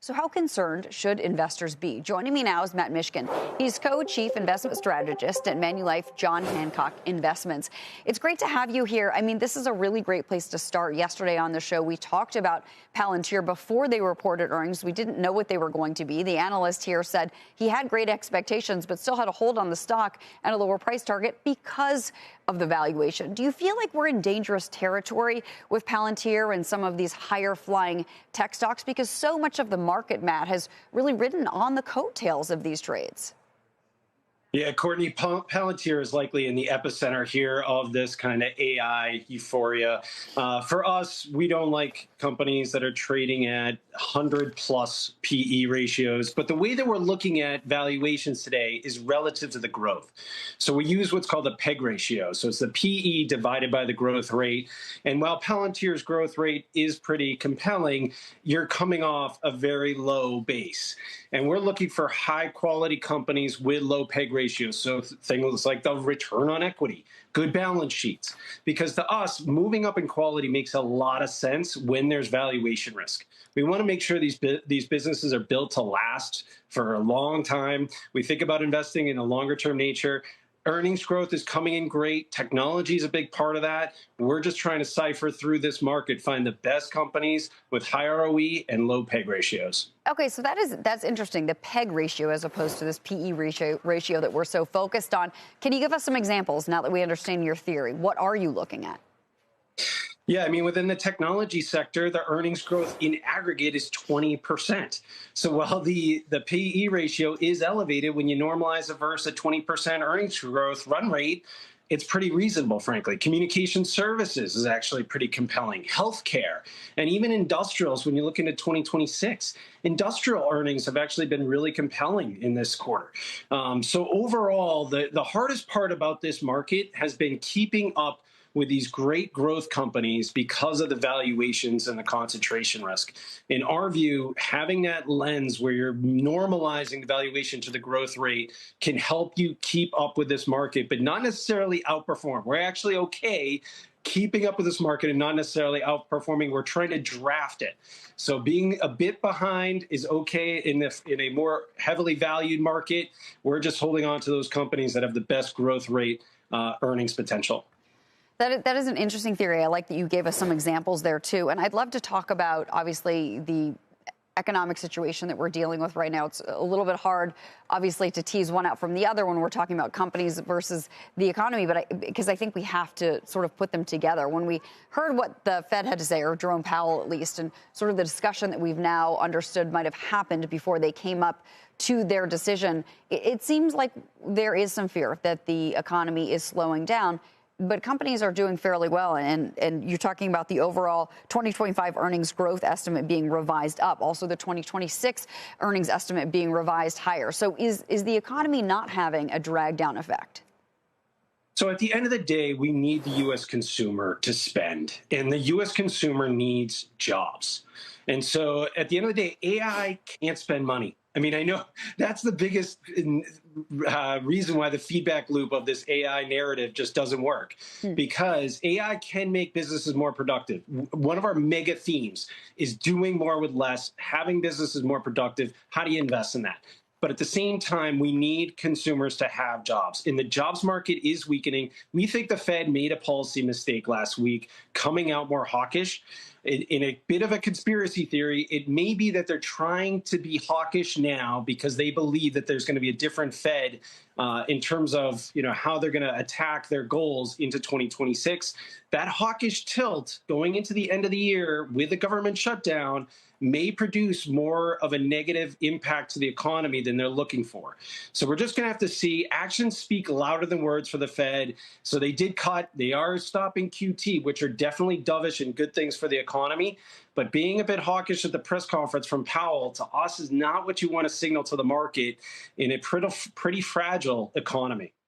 So how concerned should investors be? Joining me now is Matt Miskin. He's co-chief investment strategist at Manulife John Hancock Investments. It's great to have you here. I mean, this is a really great place to start. Yesterday on the show, we talked about Palantir before they reported earnings. We didn't know what they were going to be. The analyst here said he had great expectations, but still had a hold on the stock and a lower price target because of the valuation. Do you feel like we're in dangerous territory with Palantir and some of these higher flying tech stocks? Because so much of the market, Matt, has really ridden on the coattails of these trades. Yeah, Courtney, Palantir is likely in the epicenter here of this kind of AI euphoria. For us, we don't like companies that are trading at 100+ PE ratios. But the way that we're looking at valuations today is relative to the growth. So we use what's called the PEG ratio. So it's the PE divided by the growth rate. And while Palantir's growth rate is pretty compelling, you're coming off a very low base. And we're looking for high quality companies with low PEG ratios. So things like the return on equity, good balance sheets. Because to us, moving up in quality makes a lot of sense when there's valuation risk. We want to make sure these businesses are built to last for a long time. We think about investing in a longer term nature. Earnings growth is coming in great. Technology is a big part of that. We're just trying to cipher through this market, find the best companies with high ROE and low PEG ratios. Okay, so that's interesting, the PEG ratio as opposed to this PE ratio that we're so focused on. Can you give us some examples now that we understand your theory? What are you looking at? Yeah, I mean, within the technology sector, the earnings growth in aggregate is 20%. So while the PE ratio is elevated, when you normalize it versus a 20% earnings growth run rate, it's pretty reasonable, frankly. Communication services is actually pretty compelling. Healthcare, and even industrials, when you look into 2026, industrial earnings have actually been really compelling in this quarter. So overall, the hardest part about this market has been keeping up with these great growth companies because of the valuations and the concentration risk. In our view, having that lens where you're normalizing the valuation to the growth rate can help you keep up with this market, but not necessarily outperform. We're actually okay keeping up with this market and not necessarily outperforming. We're trying to draft it. So being a bit behind is okay in a more heavily valued market. We're just holding on to those companies that have the best growth rate earnings potential. That is an interesting theory. I like that you gave us some examples there, too. And I'd love to talk about, obviously, the economic situation that we're dealing with right now. It's a little bit hard, obviously, to tease one out from the other when we're talking about companies versus the economy, because I think we have to sort of put them together. When we heard what the Fed had to say, or Jerome Powell at least, and sort of the discussion that we've now understood might have happened before they came up to their decision, it seems like there is some fear that the economy is slowing down. But companies are doing fairly well, and you're talking about the overall 2025 earnings growth estimate being revised up, also the 2026 earnings estimate being revised higher. So is the economy not having a drag down effect? So at the end of the day, we need the U.S. consumer to spend, and the U.S. consumer needs jobs. And so at the end of the day, AI can't spend money. I mean, I know that's the biggest reason why the feedback loop of this AI narrative just doesn't work, because AI can make businesses more productive. One of our mega themes is doing more with less, having businesses more productive. How do you invest in that? But at the same time, we need consumers to have jobs. And the jobs market is weakening. We think the Fed made a policy mistake last week, coming out more hawkish. In a bit of a conspiracy theory, it may be that they're trying to be hawkish now because they believe that there's going to be a different Fed in terms of how they're going to attack their goals into 2026. That hawkish tilt going into the end of the year with the government shutdown may produce more of a negative impact to the economy than they're looking for. So we're just going to have to see. Actions speak louder than words for the Fed. So they did cut. They are stopping QT, which are definitely dovish and good things for the economy. But being a bit hawkish at the press conference from Powell to us is not what you want to signal to the market in a pretty fragile economy.